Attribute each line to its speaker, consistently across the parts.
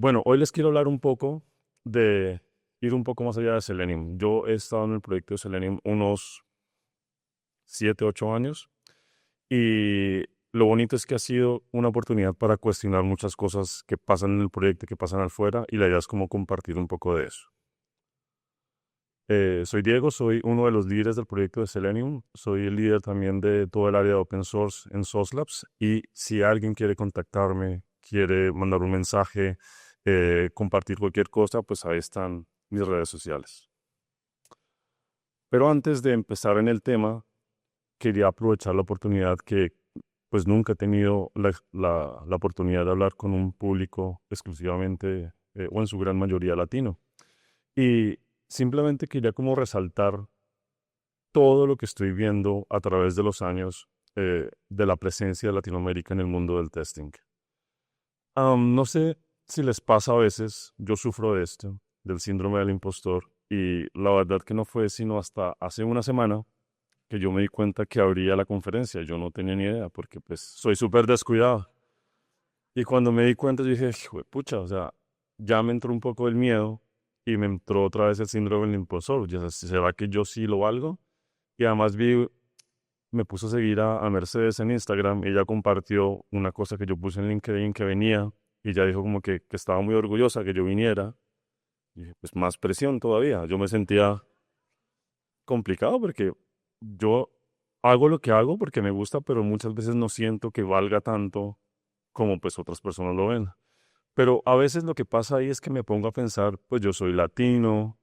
Speaker 1: Bueno, hoy les quiero hablar un poco de ir un poco más allá de Selenium. Yo he estado en el proyecto de Selenium unos 7, 8 años y lo bonito es que ha sido una oportunidad para cuestionar muchas cosas que pasan en el proyecto, que pasan afuera, y la idea es como compartir un poco de eso. Soy Diego, soy uno de los líderes del proyecto de Selenium, soy el líder también de todo el área de Open Source en SOS Labs, y si alguien quiere contactarme, quiere mandar un mensaje, compartir cualquier cosa, pues ahí están mis redes sociales. Pero antes de empezar en el tema, quería aprovechar la oportunidad que pues nunca he tenido la oportunidad de hablar con un público exclusivamente o en su gran mayoría latino. Y simplemente quería como resaltar todo lo que estoy viendo a través de los años de la presencia de Latinoamérica en el mundo del testing. No sé si les pasa a veces, yo sufro de esto, del síndrome del impostor, y la verdad que no fue sino hasta hace una semana que yo me di cuenta que abría la conferencia. Yo no tenía ni idea porque pues soy súper descuidado. Y cuando me di cuenta yo dije, pucha, o sea, ya me entró un poco el miedo y me entró otra vez el síndrome del impostor. Ya, ¿será que yo sí lo valgo? Y además me puso a seguir a Mercedes en Instagram. Ella compartió una cosa que yo puse en LinkedIn que venía y ella dijo como que estaba muy orgullosa que yo viniera. Y dije, pues más presión todavía. Yo me sentía complicado porque yo hago lo que hago porque me gusta, pero muchas veces no siento que valga tanto como pues otras personas lo ven. Pero a veces lo que pasa ahí es que me pongo a pensar, pues yo soy latino,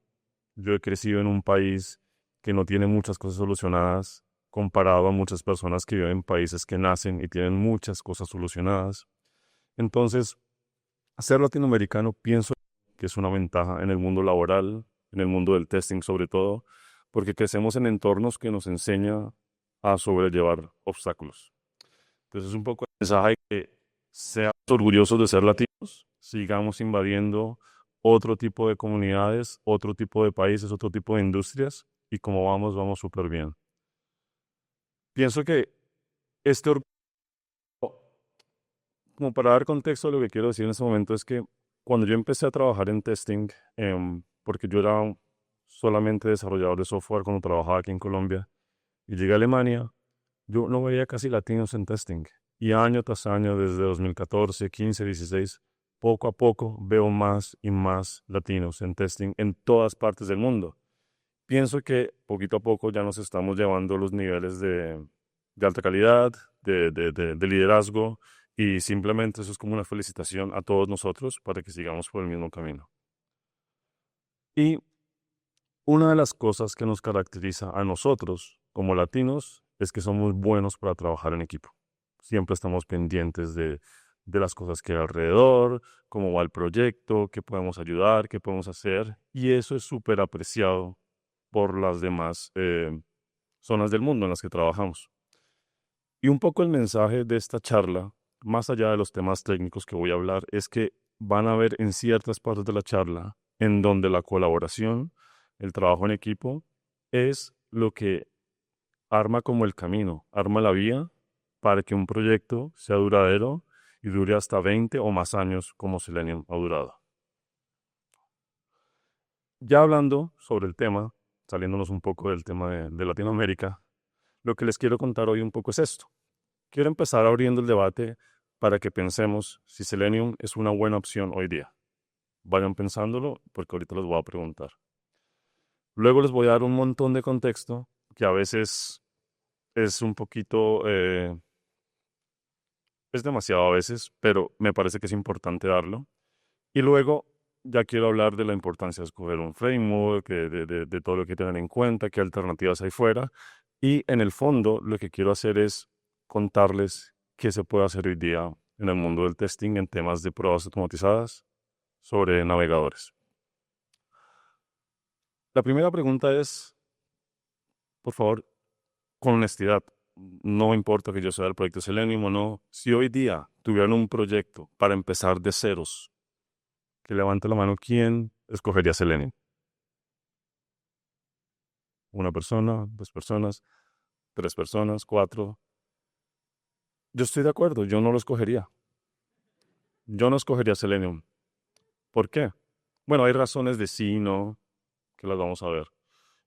Speaker 1: yo he crecido en un país que no tiene muchas cosas solucionadas comparado a muchas personas que viven en países que nacen y tienen muchas cosas solucionadas. Entonces, ser latinoamericano pienso que es una ventaja en el mundo laboral, en el mundo del testing sobre todo, porque crecemos en entornos que nos enseña a sobrellevar obstáculos. Entonces, es un poco el mensaje que seamos orgullosos de ser latinos, sigamos invadiendo otro tipo de comunidades, otro tipo de países, otro tipo de industrias, y como vamos, vamos súper bien. Pienso que este orgullo, como para dar contexto, lo que quiero decir en este momento es que cuando yo empecé a trabajar en testing, porque yo era solamente desarrollador de software cuando trabajaba aquí en Colombia, y llegué a Alemania, yo no veía casi latinos en testing. Y año tras año, desde 2014, 15, 16, poco a poco veo más y más latinos en testing en todas partes del mundo. Pienso que poquito a poco ya nos estamos llevando los niveles de alta calidad, de liderazgo, y simplemente eso es como una felicitación a todos nosotros para que sigamos por el mismo camino. Y una de las cosas que nos caracteriza a nosotros como latinos es que somos buenos para trabajar en equipo. Siempre estamos pendientes de las cosas que hay alrededor, cómo va el proyecto, qué podemos ayudar, qué podemos hacer. Y eso es súper apreciado por las demás zonas del mundo en las que trabajamos. Y un poco el mensaje de esta charla, más allá de los temas técnicos que voy a hablar, es que van a haber en ciertas partes de la charla en donde la colaboración, el trabajo en equipo, es lo que arma como el camino, arma la vía para que un proyecto sea duradero y dure hasta 20 o más años como Selenium ha durado. Ya hablando sobre el tema, saliéndonos un poco del tema de Latinoamérica, lo que les quiero contar hoy un poco es esto. Quiero empezar abriendo el debate para que pensemos si Selenium es una buena opción hoy día. Vayan pensándolo porque ahorita les voy a preguntar. Luego les voy a dar un montón de contexto que a veces es un poquito, es demasiado a veces, pero me parece que es importante darlo. Y luego ya quiero hablar de la importancia de escoger un framework, de todo lo que tener en cuenta, qué alternativas hay fuera. Y en el fondo lo que quiero hacer es contarles qué se puede hacer hoy día en el mundo del testing en temas de pruebas automatizadas sobre navegadores. La primera pregunta es, por favor, con honestidad, no importa que yo sea del proyecto Selenium o no, si hoy día tuvieran un proyecto para empezar de ceros, que levante la mano, ¿quién escogería Selenium? Una persona, dos personas, tres personas, cuatro. Yo estoy de acuerdo, yo no lo escogería. Yo no escogería Selenium. ¿Por qué? Bueno, hay razones de sí y no que las vamos a ver.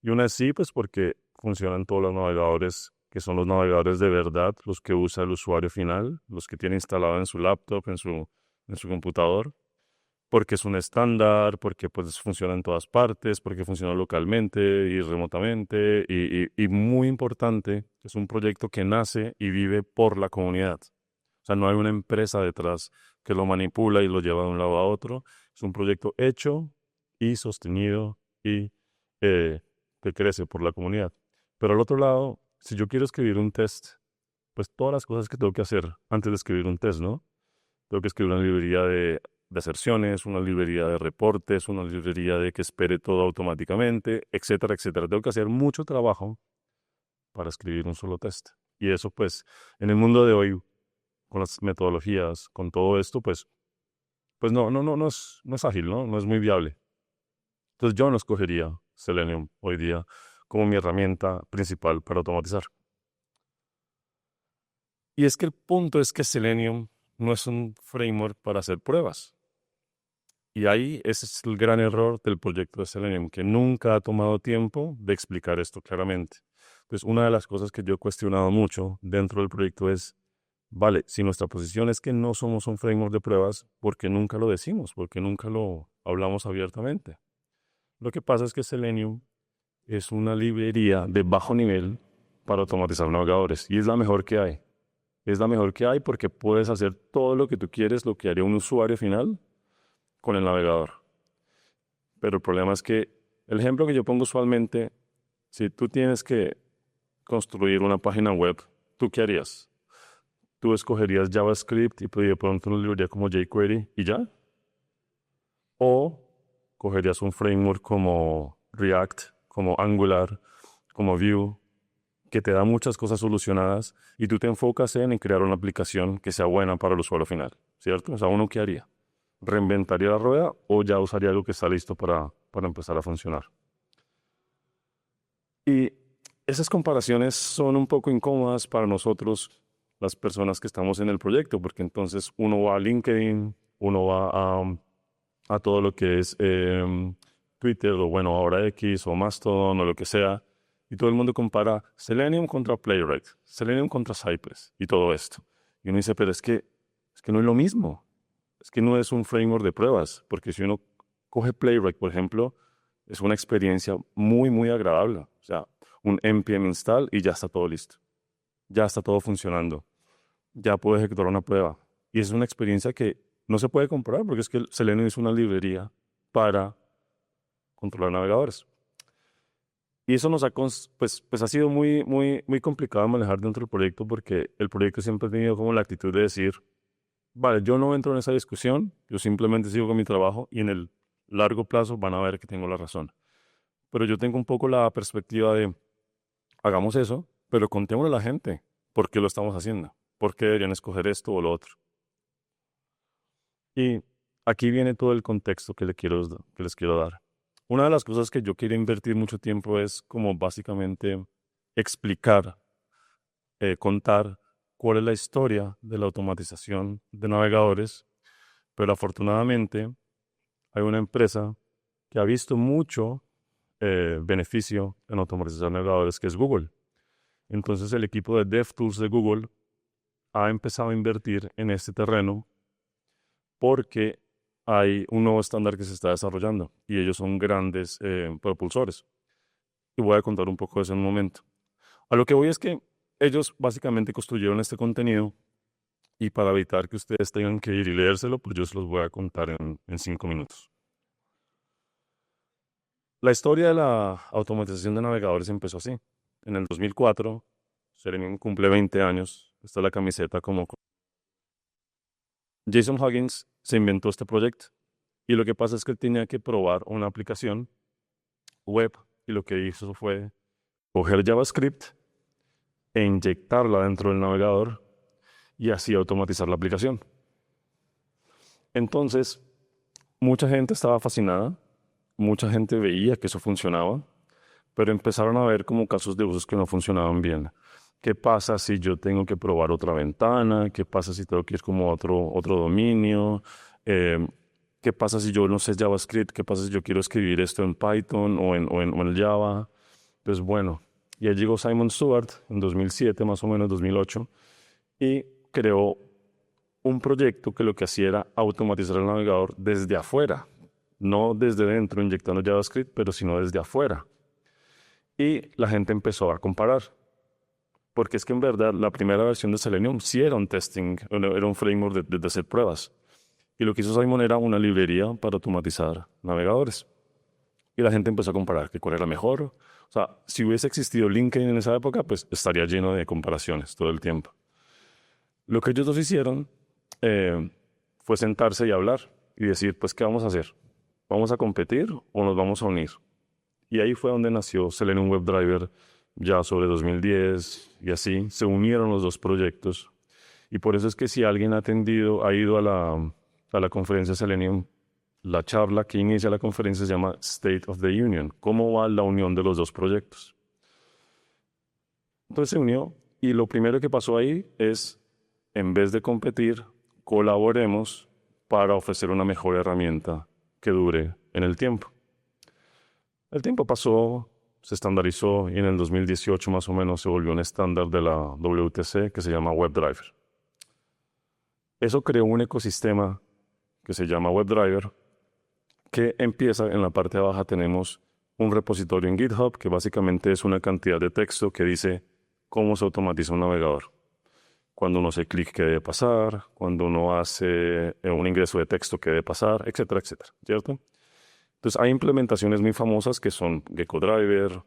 Speaker 1: Y una es sí, pues porque funcionan todos los navegadores que son los navegadores de verdad, los que usa el usuario final, los que tiene instalado en su laptop, en su computador, porque es un estándar, porque pues funciona en todas partes, porque funciona localmente y remotamente, y muy importante, es un proyecto que nace y vive por la comunidad. O sea, no hay una empresa detrás que lo manipula y lo lleva de un lado a otro. Es un proyecto hecho y sostenido y eh, que crece por la comunidad. Pero al otro lado, si yo quiero escribir un test, pues todas las cosas que tengo que hacer antes de escribir un test, ¿no? Tengo que escribir una librería de aserciones, una librería de reportes, una librería de que espere todo automáticamente, etcétera, etcétera. Tengo que hacer mucho trabajo para escribir un solo test. Y eso, pues, en el mundo de hoy, con las metodologías, con todo esto, pues no es ágil, ¿no? No es muy viable. Entonces yo no escogería Selenium hoy día como mi herramienta principal para automatizar. Y es que el punto es que Selenium no es un framework para hacer pruebas. Y ahí ese es el gran error del proyecto de Selenium, que nunca ha tomado tiempo de explicar esto claramente. Entonces, una de las cosas que yo he cuestionado mucho dentro del proyecto es, vale, si nuestra posición es que no somos un framework de pruebas, ¿por qué nunca lo decimos? ¿Por qué nunca lo hablamos abiertamente? Lo que pasa es que Selenium es una librería de bajo nivel para automatizar navegadores y es la mejor que hay. Es la mejor que hay porque puedes hacer todo lo que tú quieres, lo que haría un usuario final con el navegador. Pero el problema es que el ejemplo que yo pongo usualmente, si tú tienes que construir una página web, ¿tú qué harías? ¿Tú escogerías JavaScript y de pronto una librería como jQuery y ya? ¿O cogerías un framework como React, como Angular, como Vue, que te da muchas cosas solucionadas y tú te enfocas en crear una aplicación que sea buena para el usuario final, ¿cierto? O sea, ¿uno qué haría? ¿Reinventaría la rueda o ya usaría algo que está listo para empezar a funcionar? Y esas comparaciones son un poco incómodas para nosotros, las personas que estamos en el proyecto, porque entonces uno va a LinkedIn, uno va a todo lo que es Twitter o bueno, ahora X o Mastodon o lo que sea, y todo el mundo compara Selenium contra Playwright, Selenium contra Cypress y todo esto. Y uno dice, pero es que no es lo mismo, es que no es un framework de pruebas, porque si uno coge Playwright, por ejemplo, es una experiencia muy, muy agradable. O sea, un npm install y ya está todo listo. Ya está todo funcionando. Ya puedo ejecutar una prueba. Y es una experiencia que no se puede comparar porque es que Selenium es una librería para controlar navegadores. Y eso pues ha sido muy, muy, muy complicado de manejar dentro del proyecto porque el proyecto siempre ha tenido como la actitud de decir, vale, yo no entro en esa discusión, yo simplemente sigo con mi trabajo y en el largo plazo van a ver que tengo la razón. Pero yo tengo un poco la perspectiva de, hagamos eso, pero contémosle a la gente por qué lo estamos haciendo, por qué deberían escoger esto o lo otro. Y aquí viene todo el contexto que les quiero dar. Una de las cosas que yo quiero invertir mucho tiempo es como básicamente explicar, contar cuál es la historia de la automatización de navegadores, pero afortunadamente hay una empresa que ha visto mucho beneficio en automatización de navegadores, que es Google. Entonces el equipo de DevTools de Google ha empezado a invertir en este terreno porque hay un nuevo estándar que se está desarrollando y ellos son grandes propulsores. Y voy a contar un poco de eso en un momento. A lo que voy es que ellos básicamente construyeron este contenido y para evitar que ustedes tengan que ir y leérselo, pues yo se los voy a contar en 5 minutos. La historia de la automatización de navegadores empezó así. En el 2004, Selenium cumple 20 años. Esta es la camiseta como... Jason Huggins se inventó este proyecto y lo que pasa es que él tenía que probar una aplicación web y lo que hizo fue coger JavaScript e inyectarla dentro del navegador y así automatizar la aplicación. Entonces, mucha gente estaba fascinada, mucha gente veía que eso funcionaba, pero empezaron a ver como casos de usos que no funcionaban bien. ¿Qué pasa si yo tengo que probar otra ventana? ¿Qué pasa si tengo que ir como a otro dominio? ¿qué pasa si yo no sé JavaScript? ¿Qué pasa si yo quiero escribir esto en Python o en Java? Pues bueno, y ahí llegó Simon Stewart en 2007, más o menos 2008, y creó un proyecto que lo que hacía era automatizar el navegador desde afuera, no desde dentro inyectando JavaScript, pero sino desde afuera. Y la gente empezó a comparar, porque es que en verdad la primera versión de Selenium sí era un testing, era un framework de hacer pruebas. Y lo que hizo Simon era una librería para automatizar navegadores. Y la gente empezó a comparar que cuál era mejor. O sea, si hubiese existido LinkedIn en esa época, pues estaría lleno de comparaciones todo el tiempo. Lo que ellos dos hicieron fue sentarse y hablar y decir, pues, ¿qué vamos a hacer? ¿Vamos a competir o nos vamos a unir? Y ahí fue donde nació Selenium WebDriver, ya sobre 2010 y así. Se unieron los dos proyectos. Y por eso es que si alguien ha ido a la conferencia Selenium, la charla que inicia la conferencia se llama State of the Union. ¿Cómo va la unión de los dos proyectos? Entonces se unió y lo primero que pasó ahí es, en vez de competir, colaboremos para ofrecer una mejor herramienta que dure en el tiempo. El tiempo pasó, se estandarizó y en el 2018 más o menos se volvió un estándar de la WTC que se llama WebDriver. Eso creó un ecosistema que se llama WebDriver, que empieza en la parte de abajo. Tenemos un repositorio en GitHub que básicamente es una cantidad de texto que dice cómo se automatiza un navegador. Cuando uno hace clic, qué debe pasar, cuando uno hace un ingreso de texto, qué debe pasar, etcétera, etcétera, ¿cierto? Entonces hay implementaciones muy famosas que son Gecko Driver,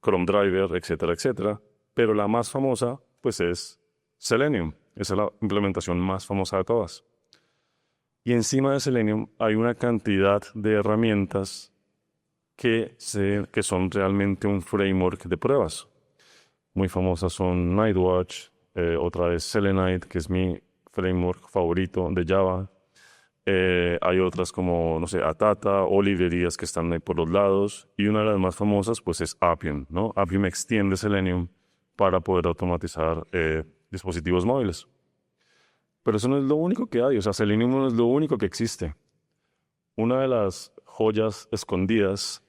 Speaker 1: Chrome Driver, etcétera, etcétera, pero la más famosa pues es Selenium. Esa es la implementación más famosa de todas. Y encima de Selenium hay una cantidad de herramientas que son realmente un framework de pruebas. Muy famosas son Nightwatch, otra es Selenite, que es mi framework favorito de Java. Hay otras como, no sé, Atata o librerías que están ahí por los lados. Y una de las más famosas pues es Appium, ¿no? Appium extiende Selenium para poder automatizar dispositivos móviles. Pero eso no es lo único que hay, o sea, Selenium no es lo único que existe. Una de las joyas escondidas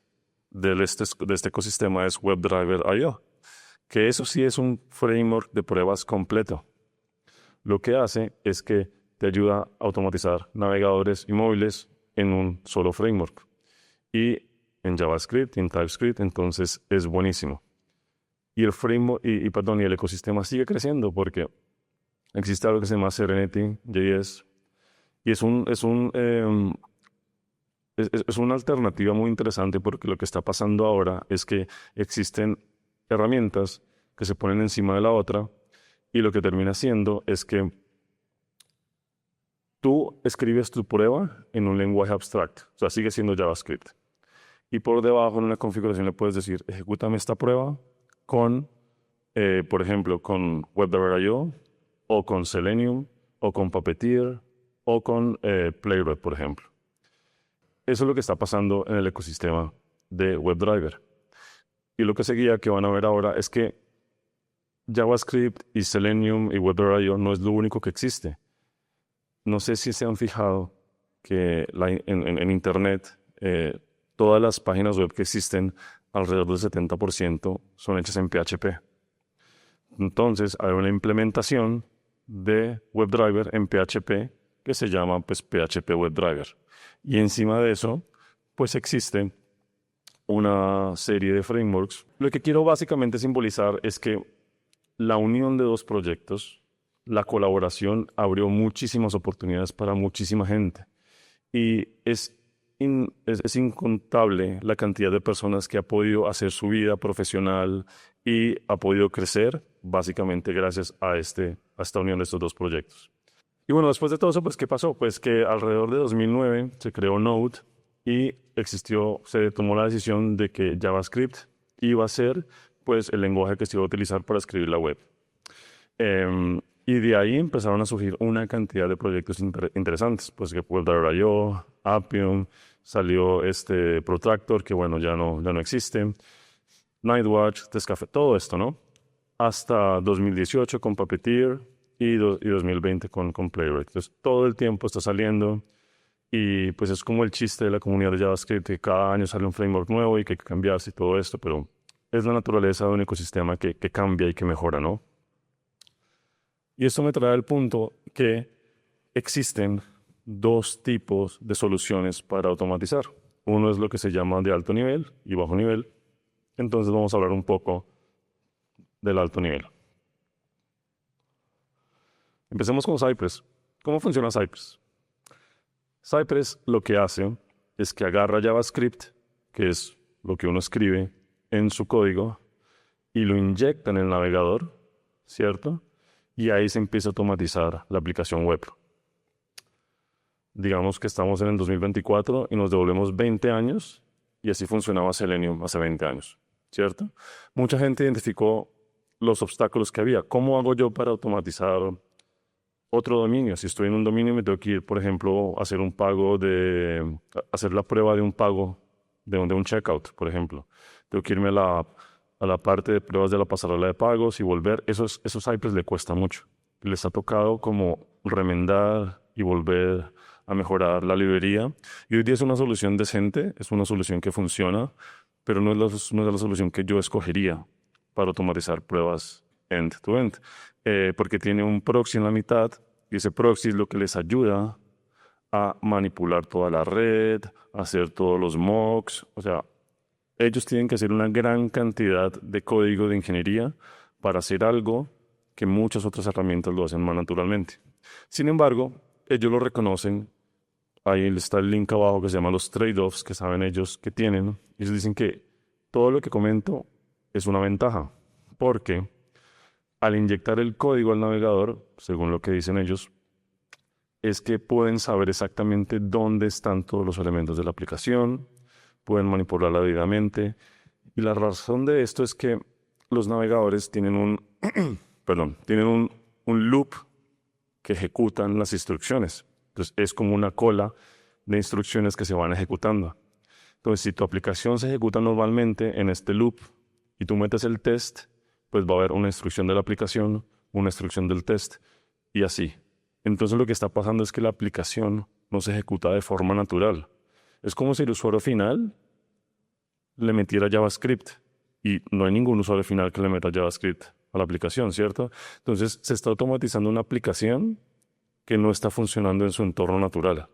Speaker 1: de este ecosistema es WebDriver.io, que eso sí es un framework de pruebas completo. Lo que hace es que te ayuda a automatizar navegadores y móviles en un solo framework. Y en JavaScript, en TypeScript, entonces es buenísimo. Y el framework, y el ecosistema sigue creciendo porque existe algo que se llama Serenity.js y es una alternativa muy interesante porque lo que está pasando ahora es que existen herramientas que se ponen encima de la otra y lo que termina siendo es que tú escribes tu prueba en un lenguaje abstracto, o sea, sigue siendo JavaScript. Y por debajo en una configuración le puedes decir, ejecútame esta prueba con, por ejemplo, con WebDriver.io o con Selenium o con Puppeteer o con Playwright, por ejemplo. Eso es lo que está pasando en el ecosistema de WebDriver. Y lo que seguía que van a ver ahora es que JavaScript y Selenium y WebDriver.io no es lo único que existe. No sé si se han fijado que en Internet todas las páginas web que existen, alrededor del 70% son hechas en PHP. Entonces hay una implementación de WebDriver en PHP que se llama pues PHP WebDriver. Y encima de eso, pues existe una serie de frameworks. Lo que quiero básicamente simbolizar es que la unión de dos proyectos, la colaboración abrió muchísimas oportunidades para muchísima gente. Y es incontable la cantidad de personas que ha podido hacer su vida profesional y ha podido crecer básicamente gracias a esta unión de estos dos proyectos. Y bueno, después de todo eso, pues, ¿qué pasó? Pues que alrededor de 2009 se creó Node y se tomó la decisión de que JavaScript iba a ser, pues, el lenguaje que se iba a utilizar para escribir la web. Y de ahí empezaron a surgir una cantidad de proyectos interesantes, pues que WebDriver.io, Appium, salió Protractor, que bueno, ya no existe, Nightwatch, Tescafe, todo esto, ¿no? Hasta 2018 con Puppeteer y 2020 con Playwright. Entonces, todo el tiempo está saliendo. Y pues es como el chiste de la comunidad de JavaScript, que cada año sale un framework nuevo y que hay que cambiarse y todo esto, pero es la naturaleza de un ecosistema que cambia y que mejora, ¿no? Y esto me trae al punto que existen dos tipos de soluciones para automatizar. Uno es lo que se llama de alto nivel y bajo nivel. Entonces vamos a hablar un poco del alto nivel. Empecemos con Cypress. ¿Cómo funciona Cypress? Cypress lo que hace es que agarra JavaScript, que es lo que uno escribe en su código, y lo inyecta en el navegador, ¿cierto? Y ahí se empieza a automatizar la aplicación web. Digamos que estamos en el 2024 y nos devolvemos 20 años y así funcionaba Selenium hace 20 años, ¿cierto? Mucha gente identificó los obstáculos que había. ¿Cómo hago yo para automatizar otro dominio? Si estoy en un dominio me tengo que ir, por ejemplo, a hacer un pago hacer la prueba de un pago de un checkout, por ejemplo. Tengo que irme a la parte de pruebas de la pasarela de pagos y volver. Eso a Cypress le cuesta mucho. Les ha tocado como remendar y volver a mejorar la librería. Y hoy día es una solución decente, es una solución que funciona, pero no es la solución que yo escogería para automatizar pruebas end-to-end, porque tiene un proxy en la mitad y ese proxy es lo que les ayuda a manipular toda la red, a hacer todos los mocks. O sea, ellos tienen que hacer una gran cantidad de código de ingeniería para hacer algo que muchas otras herramientas lo hacen más naturalmente. Sin embargo, ellos lo reconocen. Ahí está el link abajo que se llama los trade-offs que saben ellos que tienen. Ellos dicen que todo lo que comento es una ventaja, porque al inyectar el código al navegador, según lo que dicen ellos, es que pueden saber exactamente dónde están todos los elementos de la aplicación, pueden manipularla debidamente. Y la razón de esto es que los navegadores tienen un loop que ejecutan las instrucciones. Entonces es como una cola de instrucciones que se van ejecutando. Entonces si tu aplicación se ejecuta normalmente en este loop y tú metes el test, pues va a haber una instrucción de la aplicación, una instrucción del test y así. Entonces lo que está pasando es que la aplicación no se ejecuta de forma natural. Es como si el usuario final le metiera JavaScript y no hay ningún usuario final que le meta JavaScript a la aplicación, ¿cierto? Entonces se está automatizando una aplicación que no está funcionando en su entorno natural.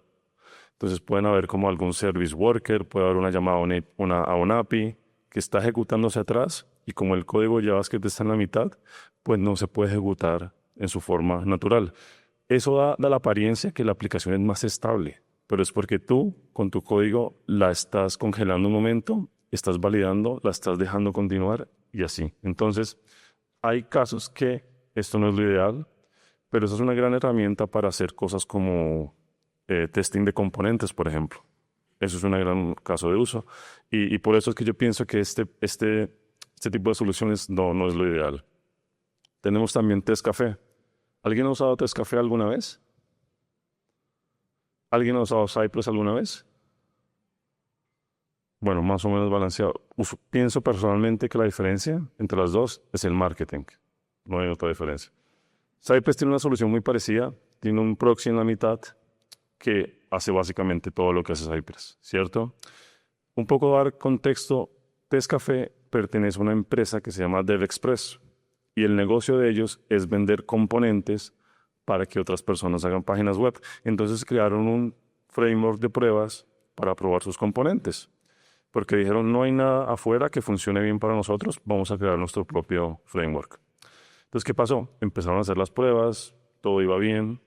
Speaker 1: Entonces pueden haber como algún service worker, puede haber una llamada a un API que está ejecutándose atrás y como el código JavaScript está en la mitad, pues no se puede ejecutar en su forma natural. Eso da la apariencia que la aplicación es más estable, pero es porque tú con tu código la estás congelando un momento, estás validando, la estás dejando continuar y así. Entonces hay casos que esto no es lo ideal, pero esa es una gran herramienta para hacer cosas como testing de componentes, por ejemplo. Eso es un gran caso de uso. Y por eso es que yo pienso que este tipo de soluciones no es lo ideal. Tenemos también Test Café. ¿Alguien ha usado Test Café alguna vez? ¿Alguien ha usado Cypress alguna vez? Bueno, más o menos balanceado. Pienso personalmente que la diferencia entre las dos es el marketing. No hay otra diferencia. Cypress tiene una solución muy parecida. Tiene un proxy en la mitad que hace básicamente todo lo que hace Cypress, ¿cierto? Un poco dar contexto, Testcafé pertenece a una empresa que se llama DevExpress y el negocio de ellos es vender componentes para que otras personas hagan páginas web. Entonces crearon un framework de pruebas para probar sus componentes, porque dijeron no hay nada afuera que funcione bien para nosotros, vamos a crear nuestro propio framework. Entonces, ¿qué pasó? Empezaron a hacer las pruebas, todo iba bien,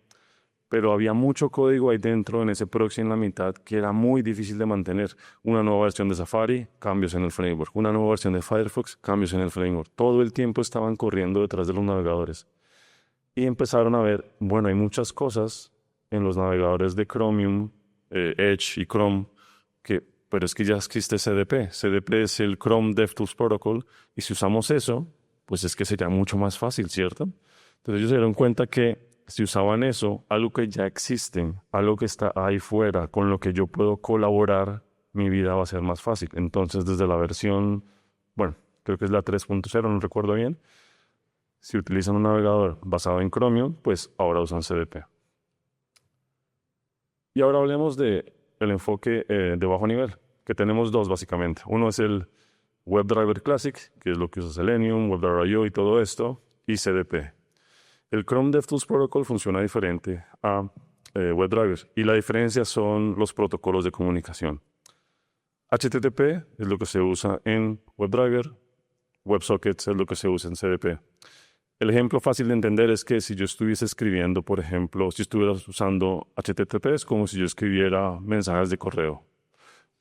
Speaker 1: pero había mucho código ahí dentro en ese proxy en la mitad que era muy difícil de mantener. Una nueva versión de Safari, cambios en el framework. Una nueva versión de Firefox, cambios en el framework. Todo el tiempo estaban corriendo detrás de los navegadores. Y empezaron a ver, bueno, hay muchas cosas en los navegadores de Chromium, Edge y Chrome, pero es que ya existe CDP. CDP es el Chrome DevTools Protocol, y si usamos eso, pues es que sería mucho más fácil, ¿cierto? Entonces ellos se dieron cuenta que si usaban eso, algo que ya existe, algo que está ahí fuera, con lo que yo puedo colaborar, mi vida va a ser más fácil. Entonces, desde la versión, bueno, creo que es la 3.0, no recuerdo bien, si utilizan un navegador basado en Chromium, pues ahora usan CDP. Y ahora hablemos del enfoque de bajo nivel, que tenemos dos básicamente. Uno es el WebDriver Classic, que es lo que usa Selenium, WebDriver.io y todo esto, y CDP. El Chrome DevTools Protocol funciona diferente a WebDriver, y la diferencia son los protocolos de comunicación. HTTP es lo que se usa en WebDriver, WebSockets es lo que se usa en CDP. El ejemplo fácil de entender es que si yo estuviese escribiendo, por ejemplo, si estuviera usando HTTP, es como si yo escribiera mensajes de correo.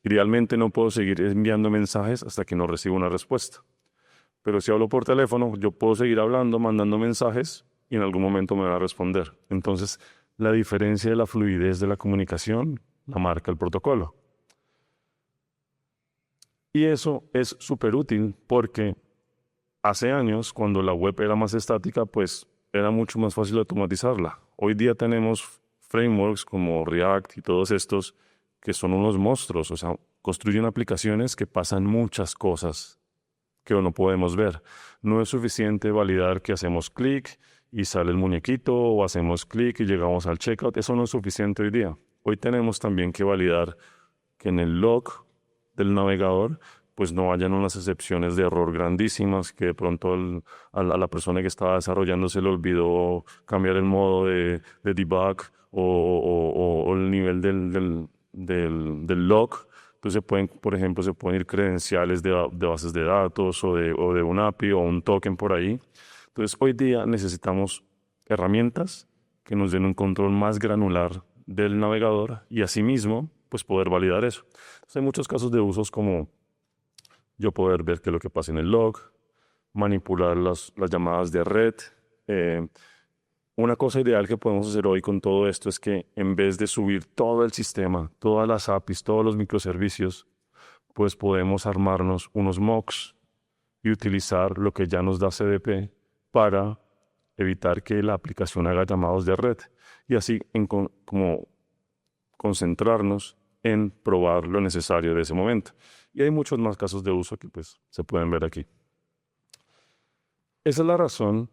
Speaker 1: Idealmente no puedo seguir enviando mensajes hasta que no reciba una respuesta. Pero si hablo por teléfono, yo puedo seguir hablando, mandando mensajes y en algún momento me va a responder. Entonces, la diferencia de la fluidez de la comunicación la marca el protocolo. Y eso es súper útil porque hace años, cuando la web era más estática, pues era mucho más fácil automatizarla. Hoy día tenemos frameworks como React y todos estos que son unos monstruos, o sea, construyen aplicaciones que pasan muchas cosas que no podemos ver. No es suficiente validar que hacemos clic y sale el muñequito o hacemos clic y llegamos al checkout. Eso no es suficiente hoy día. Hoy tenemos también que validar que en el log del navegador pues no hayan unas excepciones de error grandísimas, que de pronto a la persona que estaba desarrollando se le olvidó cambiar el modo de debug o el nivel del log. Entonces por ejemplo, se pueden ir credenciales de bases de datos o de un API o un token por ahí. Entonces hoy día necesitamos herramientas que nos den un control más granular del navegador y asimismo pues poder validar eso. Entonces, hay muchos casos de usos como yo poder ver qué es lo que pasa en el log, manipular las llamadas de red. Una cosa ideal que podemos hacer hoy con todo esto es que en vez de subir todo el sistema, todas las APIs, todos los microservicios, pues podemos armarnos unos mocks y utilizar lo que ya nos da CDP para evitar que la aplicación haga llamados de red y así como concentrarnos en probar lo necesario de ese momento. Y hay muchos más casos de uso que pues se pueden ver aquí. Esa es la razón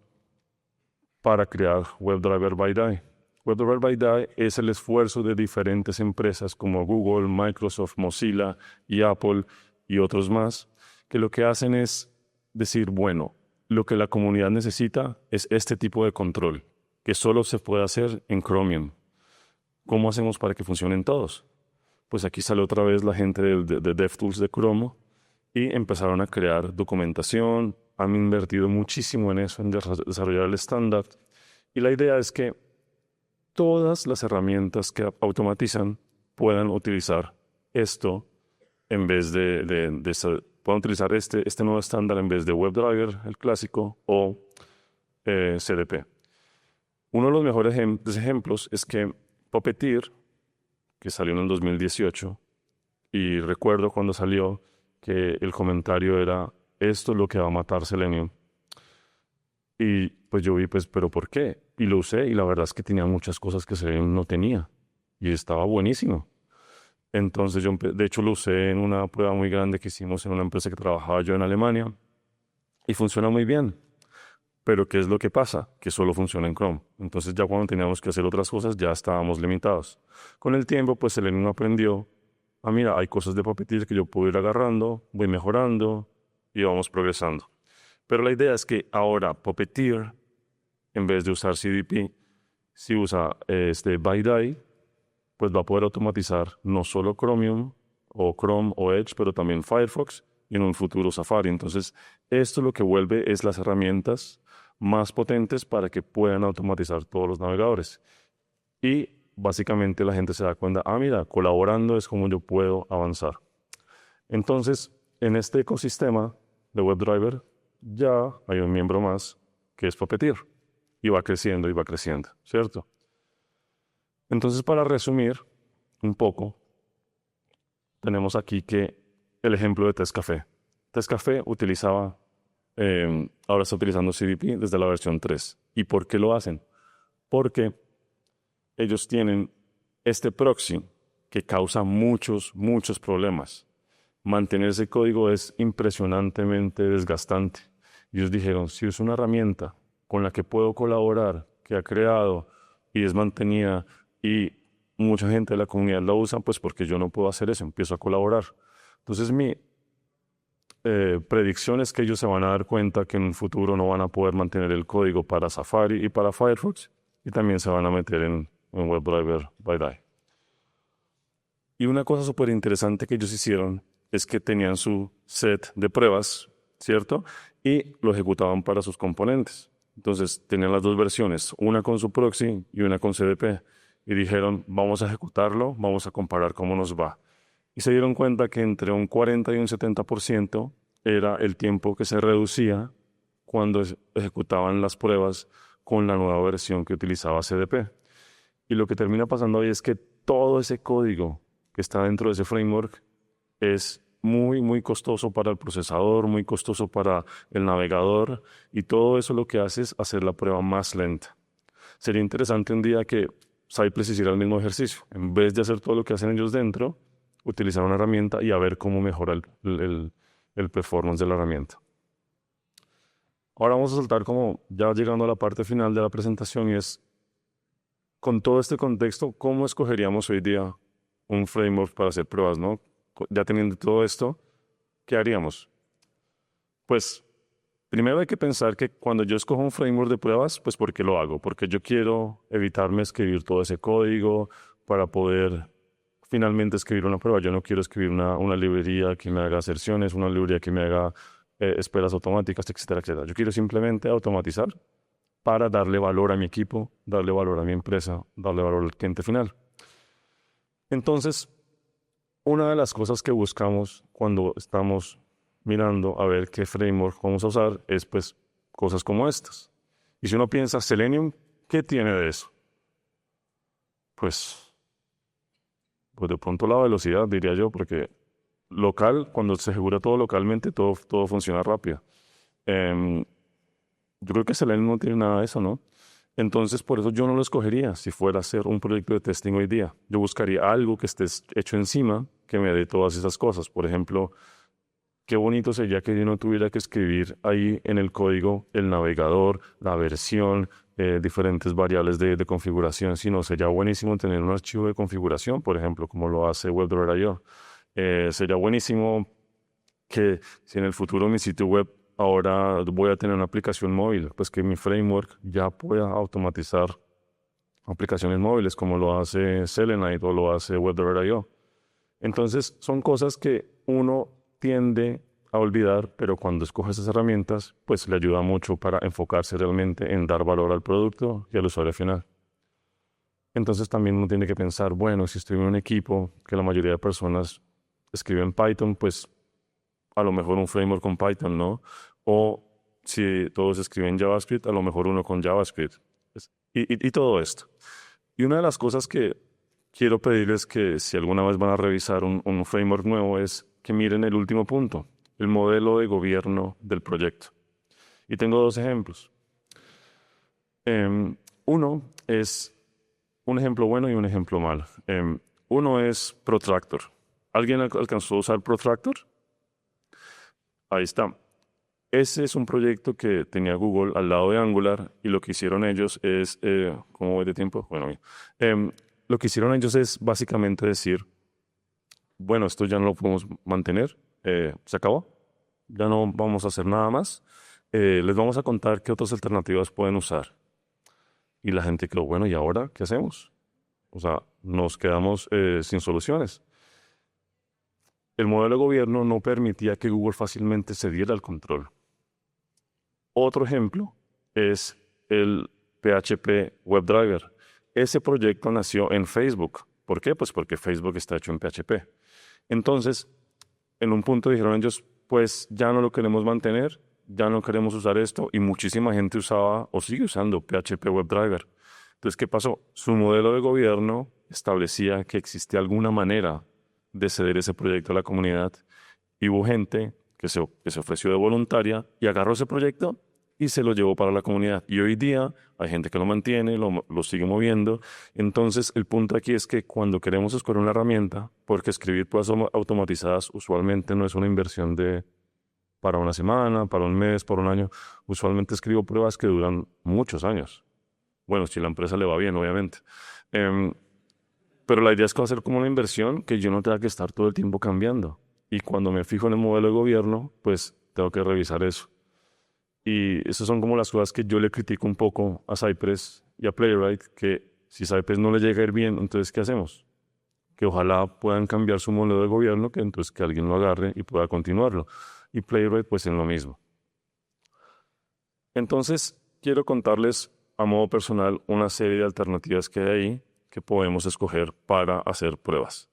Speaker 1: para crear WebDriver by DAI. WebDriver by DAI es el esfuerzo de diferentes empresas como Google, Microsoft, Mozilla y Apple y otros más, que lo que hacen es decir, bueno, lo que la comunidad necesita es este tipo de control, que solo se puede hacer en Chromium. ¿Cómo hacemos para que funcionen todos? Pues aquí sale otra vez la gente de DevTools de Chrome y empezaron a crear documentación, han invertido muchísimo en eso, en desarrollar el estándar. Y la idea es que todas las herramientas que automatizan puedan utilizar esto en vez puedan utilizar este nuevo estándar en vez de WebDriver, el clásico, o CDP. Uno de los mejores ejemplos es que Puppeteer, que salió en el 2018, y recuerdo cuando salió que el comentario era, esto es lo que va a matar Selenium. Y pues yo vi, pues, ¿pero por qué? Y lo usé y la verdad es que tenía muchas cosas que Selenium no tenía y estaba buenísimo. Entonces de hecho lo usé en una prueba muy grande que hicimos en una empresa que trabajaba yo en Alemania y funciona muy bien. Pero ¿qué es lo que pasa? Que solo funciona en Chrome. Entonces ya cuando teníamos que hacer otras cosas ya estábamos limitados. Con el tiempo pues Selenium aprendió, mira, hay cosas de Puppeteer que yo puedo ir agarrando, voy mejorando y vamos progresando. Pero la idea es que ahora Puppeteer, en vez de usar CDP, si usa BiDi, pues va a poder automatizar no solo Chromium o Chrome o Edge, pero también Firefox y en un futuro Safari. Entonces, esto lo que vuelve es las herramientas más potentes para que puedan automatizar todos los navegadores. Y básicamente la gente se da cuenta, mira, colaborando es como yo puedo avanzar. Entonces, en este ecosistema de WebDriver ya hay un miembro más que es Puppeteer y va creciendo, ¿cierto? Entonces, para resumir un poco, tenemos aquí que el ejemplo de Testcafé. Testcafé ahora está utilizando CDP desde la versión 3. ¿Y por qué lo hacen? Porque ellos tienen este proxy que causa muchos problemas. Mantener ese código es impresionantemente desgastante. Ellos dijeron, si es una herramienta con la que puedo colaborar, que ha creado y es mantenida y mucha gente de la comunidad la usa, pues porque yo no puedo hacer eso, empiezo a colaborar. Entonces mi predicción es que ellos se van a dar cuenta que en un futuro no van a poder mantener el código para Safari y para Firefox, y también se van a meter en WebDriver by Dye. Y una cosa súper interesante que ellos hicieron es que tenían su set de pruebas, ¿cierto? Y lo ejecutaban para sus componentes. Entonces tenían las dos versiones, una con su proxy y una con CDP. Y dijeron, vamos a ejecutarlo, vamos a comparar cómo nos va. Y se dieron cuenta que entre un 40 y un 70% era el tiempo que se reducía cuando ejecutaban las pruebas con la nueva versión que utilizaba CDP. Y lo que termina pasando hoy es que todo ese código que está dentro de ese framework es muy, muy costoso para el procesador, muy costoso para el navegador, y todo eso lo que hace es hacer la prueba más lenta. Sería interesante un día que Cypress hiciera el mismo ejercicio. En vez de hacer todo lo que hacen ellos dentro, utilizar una herramienta y a ver cómo mejora el performance de la herramienta. Ahora vamos a saltar como ya llegando a la parte final de la presentación, y es, con todo este contexto, ¿cómo escogeríamos hoy día un framework para hacer pruebas, ¿no? Ya teniendo todo esto, ¿qué haríamos? Pues primero hay que pensar que cuando yo escojo un framework de pruebas, pues ¿por qué lo hago? Porque yo quiero evitarme escribir todo ese código para poder finalmente escribir una prueba. Yo no quiero escribir una librería que me haga aserciones, una librería que me haga esperas automáticas, etcétera, etcétera. Yo quiero simplemente automatizar para darle valor a mi equipo, darle valor a mi empresa, darle valor al cliente final. Entonces, una de las cosas que buscamos cuando estamos mirando a ver qué framework vamos a usar es pues cosas como estas. Y si uno piensa, Selenium, ¿qué tiene de eso? Pues de pronto la velocidad, diría yo, porque local, cuando se ejecuta todo localmente, todo funciona rápido. Yo creo que Selenium no tiene nada de eso, ¿no? Entonces, por eso yo no lo escogería si fuera a hacer un proyecto de testing hoy día. Yo buscaría algo que esté hecho encima, que me dé todas esas cosas. Por ejemplo, qué bonito sería que yo no tuviera que escribir ahí en el código el navegador, la versión, diferentes variables de configuración, sino sería buenísimo tener un archivo de configuración, por ejemplo, como lo hace WebDriver.io. Sería buenísimo que si en el futuro mi sitio web ahora voy a tener una aplicación móvil, pues que mi framework ya pueda automatizar aplicaciones móviles como lo hace Selenite o lo hace WebDriver.io. Entonces son cosas que uno tiende a olvidar, pero cuando escoge esas herramientas, pues le ayuda mucho para enfocarse realmente en dar valor al producto y al usuario final. Entonces también uno tiene que pensar, bueno, si estoy en un equipo que la mayoría de personas escriben Python, pues a lo mejor un framework con Python, ¿no? O si todos escriben JavaScript, a lo mejor uno con JavaScript. Y todo esto. Y una de las cosas que quiero pedirles que si alguna vez van a revisar un framework nuevo es que miren el último punto, el modelo de gobierno del proyecto. Y tengo dos ejemplos. Uno es un ejemplo bueno y un ejemplo malo. Uno es Protractor. ¿Alguien alcanzó a usar Protractor? Ahí está. Ese es un proyecto que tenía Google al lado de Angular, y lo que hicieron ellos es, ¿cómo voy de tiempo? Bueno, bien. Lo que hicieron ellos es básicamente decir, bueno, esto ya no lo podemos mantener, se acabó, ya no vamos a hacer nada más, les vamos a contar qué otras alternativas pueden usar. Y la gente quedó, bueno, ¿y ahora qué hacemos? O sea, nos quedamos sin soluciones. El modelo de gobierno no permitía que Google fácilmente cediera el control. Otro ejemplo es el PHP WebDriver. Ese proyecto nació en Facebook. ¿Por qué? Pues porque Facebook está hecho en PHP. Entonces, en un punto dijeron ellos, pues ya no lo queremos mantener, ya no queremos usar esto, y muchísima gente usaba o sigue usando PHP WebDriver. Entonces, ¿qué pasó? Su modelo de gobierno establecía que existía alguna manera de ceder ese proyecto a la comunidad, y hubo gente que se ofreció de voluntaria y agarró ese proyecto y se lo llevó para la comunidad. Y hoy día hay gente que lo mantiene, lo sigue moviendo. Entonces, el punto aquí es que cuando queremos escoger una herramienta, porque escribir pruebas automatizadas usualmente no es una inversión para una semana, para un mes, para un año. Usualmente escribo pruebas que duran muchos años. Bueno, si la empresa le va bien, obviamente. Pero la idea es que va a ser como una inversión que yo no tenga que estar todo el tiempo cambiando. Y cuando me fijo en el modelo de gobierno, pues tengo que revisar eso. Y esas son como las cosas que yo le critico un poco a Cypress y a Playwright, que si Cypress no le llega a ir bien, entonces ¿qué hacemos? Que ojalá puedan cambiar su modelo de gobierno, que entonces que alguien lo agarre y pueda continuarlo. Y Playwright pues en lo mismo. Entonces quiero contarles a modo personal una serie de alternativas que hay ahí que podemos escoger para hacer pruebas.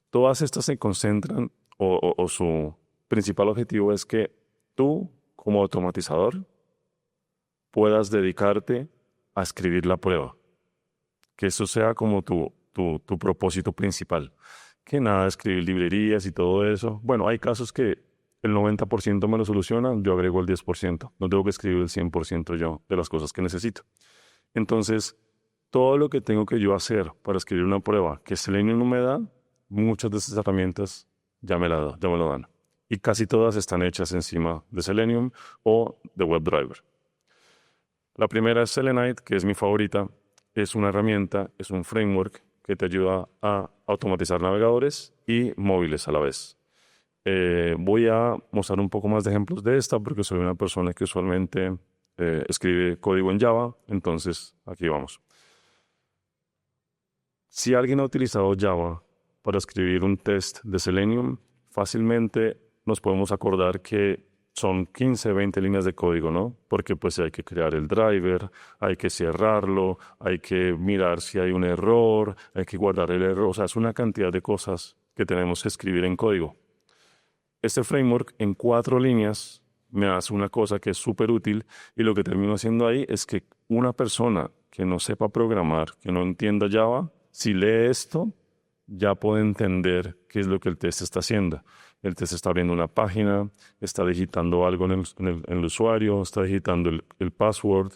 Speaker 1: Todas estas se concentran o su principal objetivo es que tú como automatizador puedas dedicarte a escribir la prueba, que eso sea como tu propósito principal, que nada, de escribir librerías y todo eso. Bueno, hay casos que el 90% me lo solucionan, yo agrego el 10%, no tengo que escribir el 100% yo de las cosas que necesito. Entonces, todo lo que tengo que yo hacer para escribir una prueba que Selenium no me da, muchas de esas herramientas ya me lo dan. Y casi todas están hechas encima de Selenium o de WebDriver. La primera es Selenite, que es mi favorita. Es una herramienta, es un framework que te ayuda a automatizar navegadores y móviles a la vez. Voy a mostrar un poco más de ejemplos de esta porque soy una persona que usualmente escribe código en Java, entonces aquí vamos. Si alguien ha utilizado Java para escribir un test de Selenium, fácilmente nos podemos acordar que son 15, 20 líneas de código, ¿no? Porque pues hay que crear el driver, hay que cerrarlo, hay que mirar si hay un error, hay que guardar el error, o sea, es una cantidad de cosas que tenemos que escribir en código. Este framework en 4 líneas me hace una cosa que es súper útil y lo que termino haciendo ahí es que una persona que no sepa programar, que no entienda Java, si lee esto, ya puede entender qué es lo que el test está haciendo. El test está abriendo una página, está digitando algo en el usuario, está digitando el password,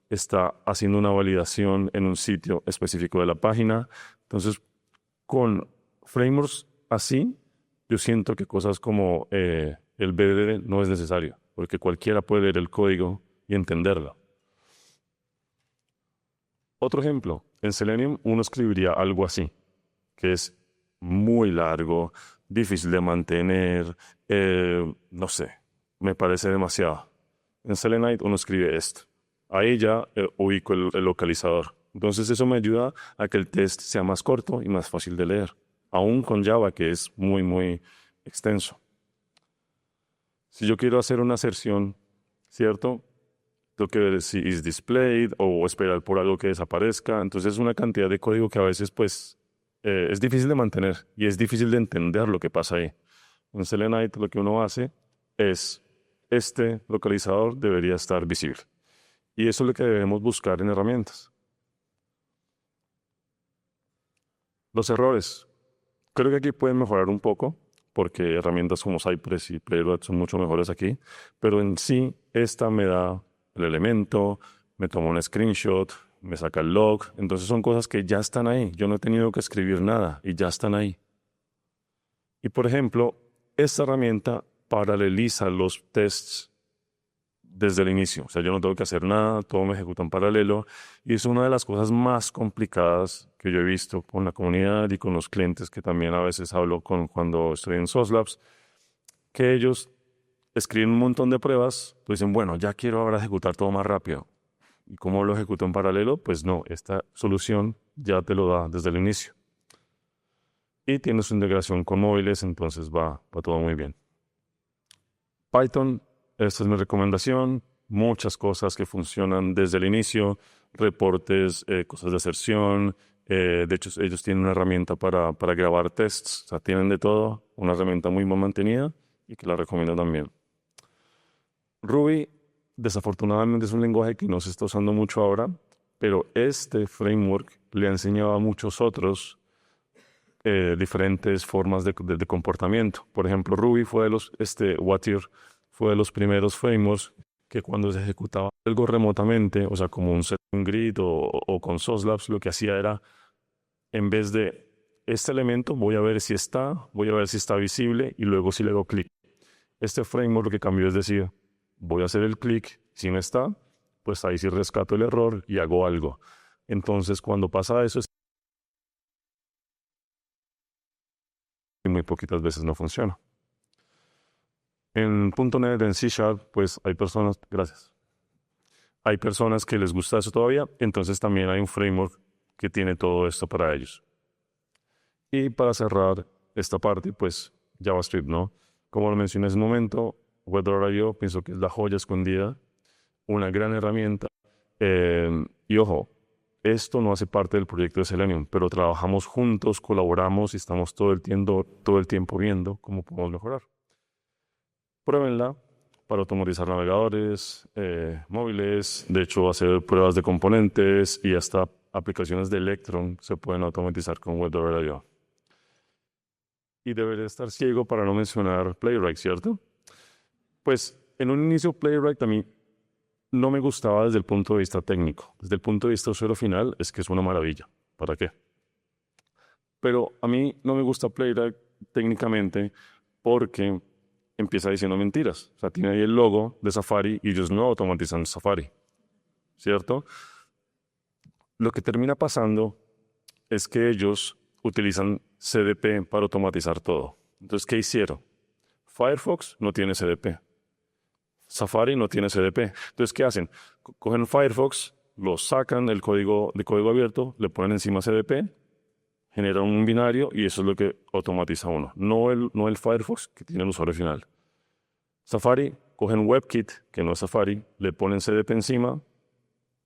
Speaker 1: está haciendo una validación en un sitio específico de la página. Entonces, con frameworks así, yo siento que cosas como el BDD no es necesario, porque cualquiera puede leer el código y entenderlo. Otro ejemplo, en Selenium uno escribiría algo así, que es muy largo, difícil de mantener, no sé, me parece demasiado. En Selenite uno escribe esto. Ahí ya ubico el localizador. Entonces eso me ayuda a que el test sea más corto y más fácil de leer, aún con Java que es muy, muy extenso. Si yo quiero hacer una aserción, ¿cierto? Tengo que ver si is displayed o esperar por algo que desaparezca. Entonces es una cantidad de código que a veces pues es difícil de mantener y es difícil de entender lo que pasa ahí. En Selenite lo que uno hace es este localizador debería estar visible. Y eso es lo que debemos buscar en herramientas. Los errores. Creo que aquí pueden mejorar un poco porque herramientas como Cypress y Playwright son mucho mejores aquí, pero en sí esta me da el elemento, me toma un screenshot, me saca el log, entonces son cosas que ya están ahí, yo no he tenido que escribir nada y ya están ahí. Y por ejemplo, esta herramienta paraleliza los tests desde el inicio, o sea, yo no tengo que hacer nada, todo me ejecuta en paralelo y es una de las cosas más complicadas que yo he visto con la comunidad y con los clientes que también a veces hablo con cuando estoy en SOS Labs, que ellos escriben un montón de pruebas, pues dicen, bueno, ya quiero ahora ejecutar todo más rápido. ¿Y cómo lo ejecuto en paralelo? Pues no, esta solución ya te lo da desde el inicio. Y tiene su integración con móviles, entonces va todo muy bien. Python, esta es mi recomendación. Muchas cosas que funcionan desde el inicio, reportes, cosas de aserción. De hecho, ellos tienen una herramienta para grabar tests, o sea, tienen de todo, una herramienta muy bien mantenida y que la recomiendo también. Ruby, desafortunadamente, es un lenguaje que no se está usando mucho ahora, pero este framework le ha enseñado a muchos otros diferentes formas de comportamiento. Por ejemplo, Ruby fue de los, Watir fue de los primeros frameworks que cuando se ejecutaba algo remotamente, o sea, como un grid o con SOS lo que hacía era, en vez de este elemento, voy a ver si está, voy a ver si está visible y luego si le hago clic. Este framework lo que cambió es decir, voy a hacer el clic, si no está, pues ahí sí rescato el error y hago algo. Entonces, cuando pasa eso, muy poquitas veces no funciona. En .NET, en C Sharp, pues hay personas, gracias. Hay personas que les gusta eso todavía, entonces también hay un framework que tiene todo esto para ellos. Y para cerrar esta parte, pues JavaScript, ¿no? Como lo mencioné hace un momento, WebDriver.io pienso que es la joya escondida, una gran herramienta. Y ojo, esto no hace parte del proyecto de Selenium, pero trabajamos juntos, colaboramos y estamos todo el tiempo viendo cómo podemos mejorar. Pruébenla para automatizar navegadores, móviles, de hecho hacer pruebas de componentes y hasta aplicaciones de Electron se pueden automatizar con WebDriver.io. Y debería estar ciego para no mencionar Playwright, ¿cierto? Pues en un inicio Playwright a mí no me gustaba desde el punto de vista técnico. Desde el punto de vista usuario final es que es una maravilla. ¿Para qué? Pero a mí no me gusta Playwright técnicamente porque empieza diciendo mentiras. O sea, tiene ahí el logo de Safari y ellos no automatizan Safari, ¿cierto? Lo que termina pasando es que ellos utilizan CDP para automatizar todo. Entonces, ¿qué hicieron? Firefox no tiene CDP. Safari no tiene CDP. Entonces, ¿qué hacen? Cogen Firefox, lo sacan del código de código abierto, le ponen encima CDP, generan un binario y eso es lo que automatiza uno. No el Firefox que tiene el usuario final. Safari, cogen WebKit, que no es Safari, le ponen CDP encima,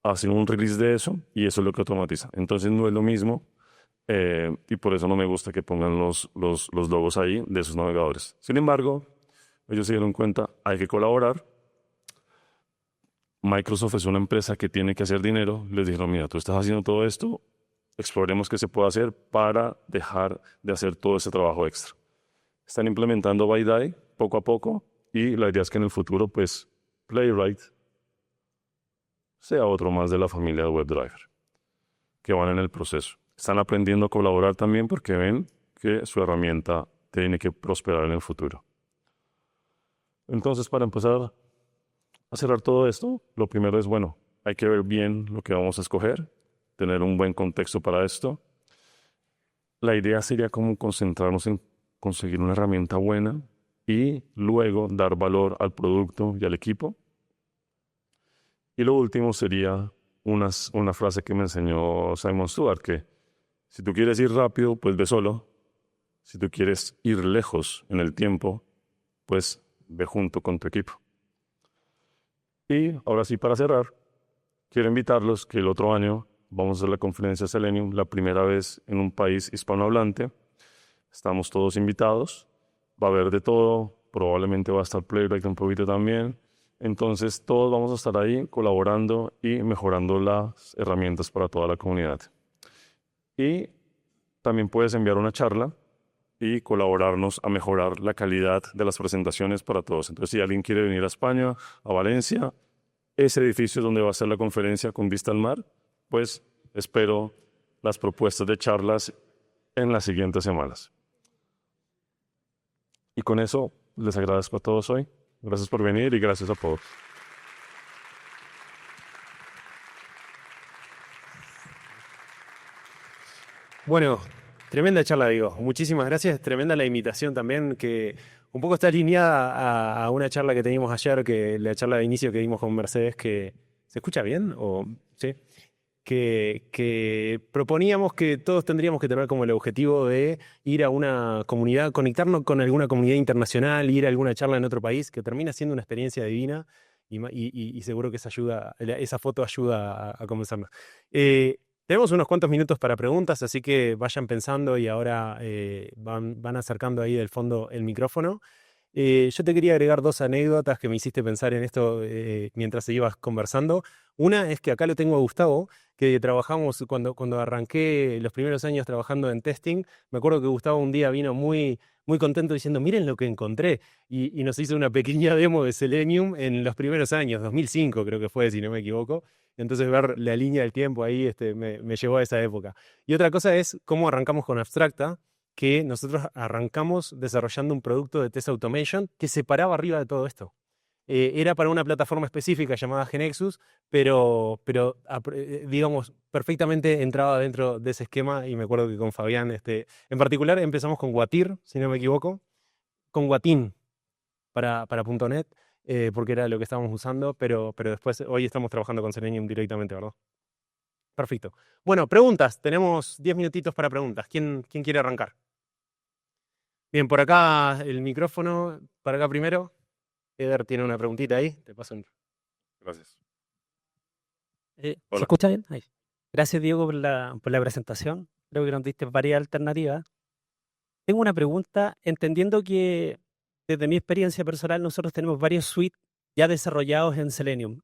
Speaker 1: hacen un release de eso y eso es lo que automatiza. Entonces no es lo mismo y por eso no me gusta que pongan los logos ahí de esos navegadores. Sin embargo, ellos se dieron cuenta, hay que colaborar. Microsoft es una empresa que tiene que hacer dinero. Les dijeron, mira, tú estás haciendo todo esto, exploremos qué se puede hacer para dejar de hacer todo ese trabajo extra. Están implementando BiDi poco a poco y la idea es que en el futuro, pues, Playwright sea otro más de la familia de WebDriver, que van en el proceso. Están aprendiendo a colaborar también porque ven que su herramienta tiene que prosperar en el futuro. Entonces, para empezar a cerrar todo esto, lo primero es, bueno, hay que ver bien lo que vamos a escoger, tener un buen contexto para esto. La idea sería como concentrarnos en conseguir una herramienta buena y luego dar valor al producto y al equipo. Y lo último sería una frase que me enseñó Simon Stewart, que si tú quieres ir rápido, pues ve solo. Si tú quieres ir lejos en el tiempo, pues ve junto con tu equipo. Y ahora sí, para cerrar, quiero invitarlos que el otro año vamos a hacer la conferencia Selenium, la primera vez en un país hispanohablante. Estamos todos invitados. Va a haber de todo. Probablemente va a estar Playwright un poquito también. Entonces, todos vamos a estar ahí colaborando y mejorando las herramientas para toda la comunidad. Y también puedes enviar una charla y colaborarnos a mejorar la calidad de las presentaciones para todos. Entonces, si alguien quiere venir a España, a Valencia, ese edificio es donde va a ser la conferencia con vista al mar, pues espero las propuestas de charlas en las siguientes semanas. Y con eso, les agradezco a todos hoy. Gracias por venir y gracias a todos.
Speaker 2: Bueno, tremenda charla, digo. Muchísimas gracias. Tremenda la invitación también, que un poco está alineada a una charla que teníamos ayer, que la charla de inicio que dimos con Mercedes, que ¿se escucha bien? ¿Sí? Que proponíamos que todos tendríamos que tener como el objetivo de ir a una comunidad, conectarnos con alguna comunidad internacional, ir a alguna charla en otro país, que termina siendo una experiencia divina y seguro que esa foto ayuda a convencernos. Tenemos unos cuantos minutos para preguntas, así que vayan pensando y ahora van acercando ahí del fondo el micrófono. Yo te quería agregar dos anécdotas que me hiciste pensar en esto mientras ibas conversando. Una es que acá lo tengo a Gustavo, que trabajamos cuando arranqué los primeros años trabajando en testing. Me acuerdo que Gustavo un día vino muy, muy contento diciendo, miren lo que encontré. Y nos hizo una pequeña demo de Selenium en los primeros años, 2005 creo que fue, si no me equivoco. Entonces ver la línea del tiempo ahí me llevó a esa época. Y otra cosa es cómo arrancamos con Abstracta, que nosotros arrancamos desarrollando un producto de test automation que se paraba arriba de todo esto. Era para una plataforma específica llamada Genexus, pero digamos, perfectamente entraba dentro de ese esquema y me acuerdo que con Fabián, en particular empezamos con Watir, si no me equivoco, con Watin para .NET, porque era lo que estábamos usando, pero después hoy estamos trabajando con Selenium directamente, ¿verdad? Perfecto. Bueno, preguntas. Tenemos 10 minutitos para preguntas. ¿Quién quiere arrancar? Bien, por acá el micrófono, para acá primero. Eder tiene una preguntita ahí. Te paso un...
Speaker 1: Gracias.
Speaker 3: ¿Se
Speaker 1: Hola.
Speaker 3: escucha bien? Ahí. Gracias, Diego, por la presentación. Creo que nos diste varias alternativas. Tengo una pregunta, entendiendo que desde mi experiencia personal nosotros tenemos varios suites ya desarrollados en Selenium,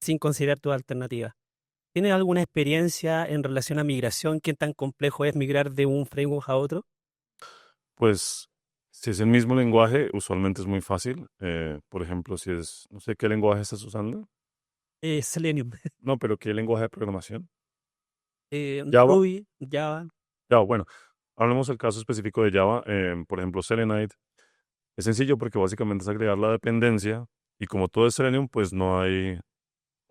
Speaker 3: sin considerar tus alternativas. ¿Tienes alguna experiencia en relación a migración? ¿Qué tan complejo es migrar de un framework a otro?
Speaker 1: Pues si es el mismo lenguaje, usualmente es muy fácil. Por ejemplo, si es, no sé qué lenguaje estás usando.
Speaker 3: Selenium,
Speaker 1: No, pero ¿qué lenguaje de programación? Java.
Speaker 3: Ruby, Java.
Speaker 1: Java, bueno, hablemos del caso específico de Java. Por ejemplo, Selenite. Es sencillo porque básicamente es agregar la dependencia y como todo es Selenium, pues no hay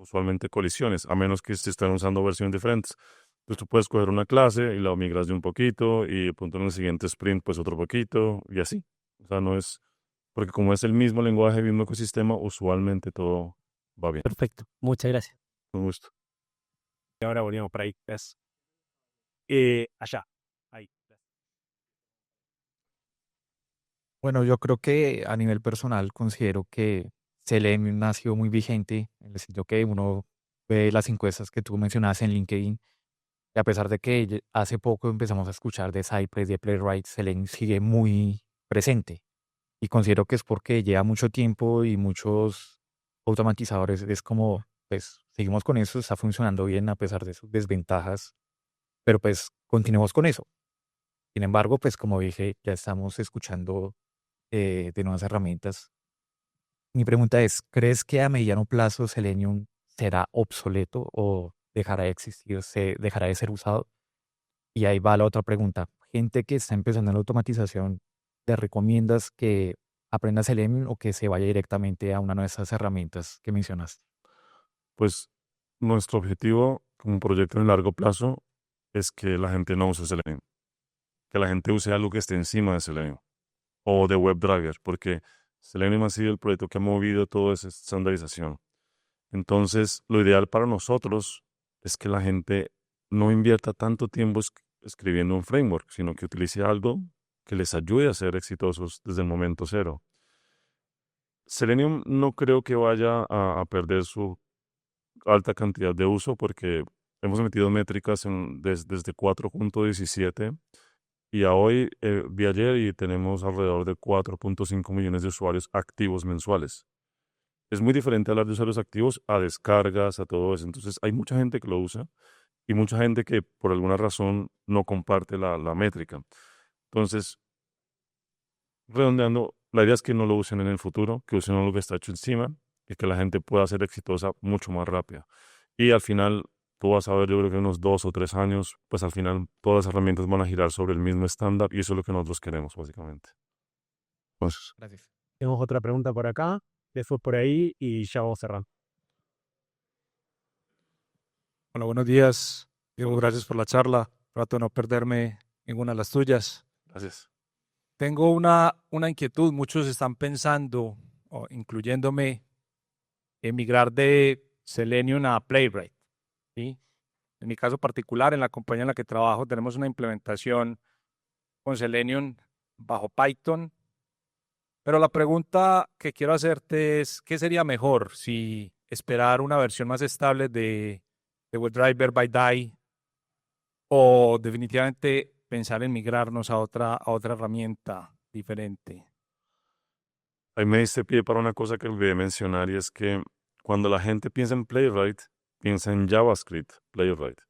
Speaker 1: usualmente colisiones, a menos que se estén usando versiones diferentes. Entonces tú puedes coger una clase y la migras de un poquito y de pronto en el siguiente sprint pues otro poquito y así. O sea, no es, porque como es el mismo lenguaje, el mismo ecosistema, usualmente todo va bien.
Speaker 3: Perfecto, muchas gracias.
Speaker 1: Con gusto.
Speaker 2: Y ahora volvemos para ahí. Allá. Ahí.
Speaker 4: Bueno, yo creo que a nivel personal considero que Selenium ha sido muy vigente, en el sentido que uno ve las encuestas que tú mencionabas en LinkedIn, y a pesar de que hace poco empezamos a escuchar de Cypress, de Playwright, Selenium sigue muy presente. Y considero que es porque lleva mucho tiempo y muchos automatizadores. Es como, pues, seguimos con eso, está funcionando bien a pesar de sus desventajas, pero pues continuemos con eso. Sin embargo, pues como dije, ya estamos escuchando de nuevas herramientas. Mi pregunta es, ¿crees que a mediano plazo Selenium será obsoleto o dejará de existir, se dejará de ser usado? Y ahí va la otra pregunta. Gente que está empezando en la automatización, ¿te recomiendas que aprenda Selenium o que se vaya directamente a una de esas herramientas que mencionaste?
Speaker 1: Pues nuestro objetivo como proyecto en largo plazo es que la gente no use Selenium, que la gente use algo que esté encima de Selenium o de WebDriver, porque Selenium ha sido el proyecto que ha movido toda esa estandarización. Entonces, lo ideal para nosotros es que la gente no invierta tanto tiempo escribiendo un framework, sino que utilice algo que les ayude a ser exitosos desde el momento cero. Selenium no creo que vaya a perder su alta cantidad de uso porque hemos metido métricas desde 4.17 y a hoy vi ayer y tenemos alrededor de 4.5 millones de usuarios activos mensuales. Es muy diferente hablar de usuarios activos a descargas, a todo eso. Entonces hay mucha gente que lo usa y mucha gente que por alguna razón no comparte la métrica. Entonces, redondeando, la idea es que no lo usen en el futuro, que usen algo que está hecho encima y que la gente pueda ser exitosa mucho más rápida. Y al final, tú vas a ver, yo creo que en unos 2 o 3 años, pues al final todas las herramientas van a girar sobre el mismo estándar y eso es lo que nosotros queremos, básicamente. Entonces,
Speaker 4: Gracias.
Speaker 2: Tenemos otra pregunta por acá, después por ahí y ya vamos cerrando.
Speaker 5: Bueno, buenos días. Diego, gracias por la charla. Trato de no perderme ninguna de las tuyas.
Speaker 1: gracias.
Speaker 5: Tengo una inquietud. Muchos están pensando, incluyéndome, en migrar de Selenium a Playwright. ¿Sí? En mi caso particular, en la compañía en la que trabajo, tenemos una implementación con Selenium bajo Python. Pero la pregunta que quiero hacerte es, ¿qué sería mejor si esperar una versión más estable de WebDriver by Die o definitivamente pensar en migrarnos a otra herramienta diferente?
Speaker 1: Ahí me diste pie para una cosa que olvidé mencionar y es que cuando la gente piensa en Playwright, piensa en JavaScript Playwright,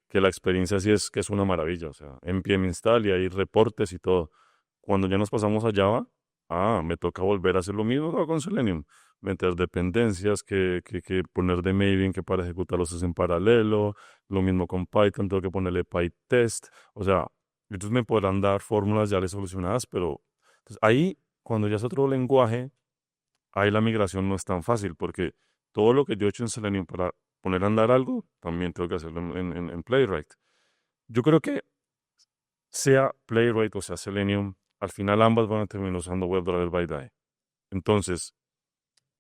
Speaker 1: que la experiencia sí es que es una maravilla, o sea, npm install y hay reportes y todo. Cuando ya nos pasamos a Java, me toca volver a hacer lo mismo que hago con Selenium, meter dependencias, que poner de Maven que para ejecutarlos es en paralelo, lo mismo con Python, tengo que ponerle PyTest, o sea, ellos me podrán dar fórmulas ya les solucionadas, pero entonces, ahí, cuando ya es otro lenguaje, ahí la migración no es tan fácil porque todo lo que yo he hecho en Selenium para poner a andar algo, también tengo que hacerlo en Playwright. Yo creo que sea Playwright o sea Selenium, al final ambas van a terminar usando WebDriver by Day. Entonces,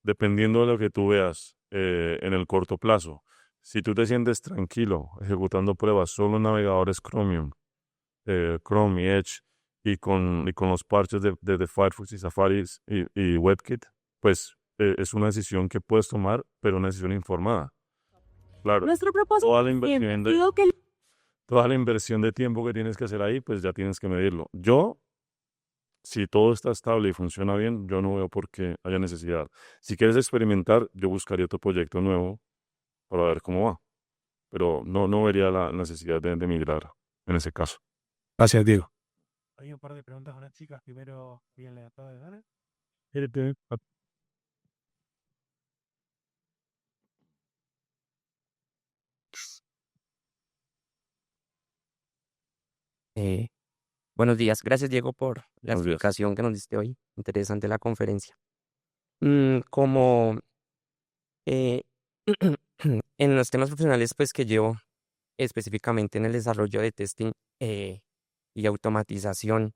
Speaker 1: dependiendo de lo que tú veas en el corto plazo, si tú te sientes tranquilo ejecutando pruebas solo en navegadores Chromium, Chrome y Edge y con los parches de Firefox y Safari y WebKit, pues es una decisión que puedes tomar, pero una decisión informada. Claro,
Speaker 6: Nuestro propósito
Speaker 1: toda la inversión de,
Speaker 6: digo que
Speaker 1: toda la inversión de tiempo que tienes que hacer ahí, pues ya tienes que medirlo. Yo, si todo está estable y funciona bien, yo no veo por qué haya necesidad. Si quieres experimentar, yo buscaría otro proyecto nuevo para ver cómo va, pero no vería la necesidad de migrar en ese caso.
Speaker 5: Gracias, Diego.
Speaker 2: Hay un par de preguntas a unas chicas. Primero, bien le acabo de dar.
Speaker 7: Eh, Buenos días. Gracias, Diego, por la
Speaker 1: Buenos días.
Speaker 7: explicación que nos diste hoy. Interesante la conferencia. Como eh, en los temas profesionales pues que llevo específicamente en el desarrollo de testing y automatización,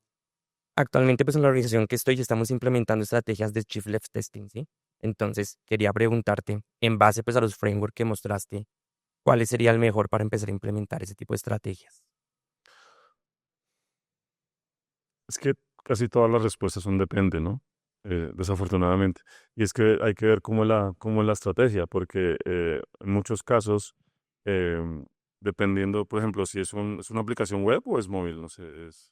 Speaker 7: actualmente pues en la organización que estoy estamos implementando estrategias de shift left testing, ¿sí? Entonces quería preguntarte, en base pues a los frameworks que mostraste, ¿cuál sería el mejor para empezar a implementar ese tipo de estrategias?
Speaker 1: Es que casi todas las respuestas son depende, ¿no? Desafortunadamente. Y es que hay que ver cómo es la estrategia, porque en muchos casos, dependiendo, por ejemplo, si es una aplicación web o es móvil, no sé, es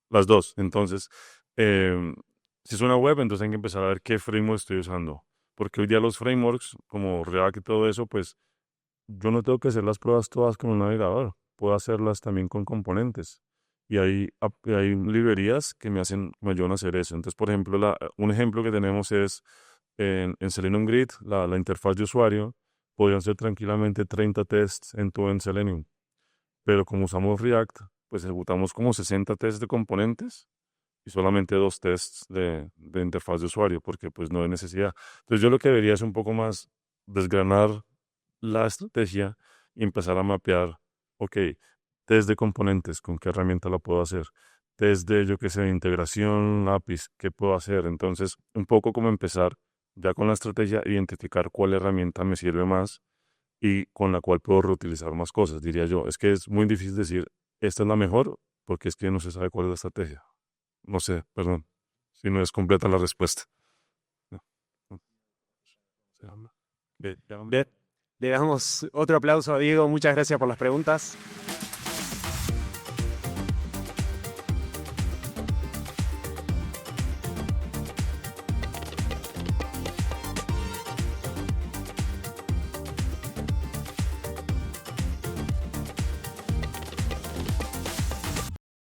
Speaker 1: las dos. Entonces, si es una web, entonces hay que empezar a ver qué framework estoy usando. Porque hoy día los frameworks, como React y todo eso, pues yo no tengo que hacer las pruebas todas con un navegador. Puedo hacerlas también con componentes. Y hay librerías que me ayudan a hacer eso. Entonces, por ejemplo, un ejemplo que tenemos es en Selenium Grid, la interfaz de usuario, podrían ser tranquilamente 30 tests en todo en Selenium. Pero como usamos React, pues ejecutamos como 60 tests de componentes y solamente 2 tests de interfaz de usuario, porque pues no hay necesidad. Entonces, yo lo que debería es un poco más desgranar la estrategia y empezar a mapear, ok, test de componentes, ¿con qué herramienta lo puedo hacer? Test de, yo qué sé, integración, APIs, ¿qué puedo hacer? Entonces, un poco como empezar ya con la estrategia, identificar cuál herramienta me sirve más y con la cual puedo reutilizar más cosas, diría yo. Es que es muy difícil decir, esta es la mejor, porque es que no se sabe cuál es la estrategia. No sé, perdón, si no es completa la respuesta. No, no.
Speaker 2: Le damos otro aplauso a Diego. Muchas gracias por las preguntas.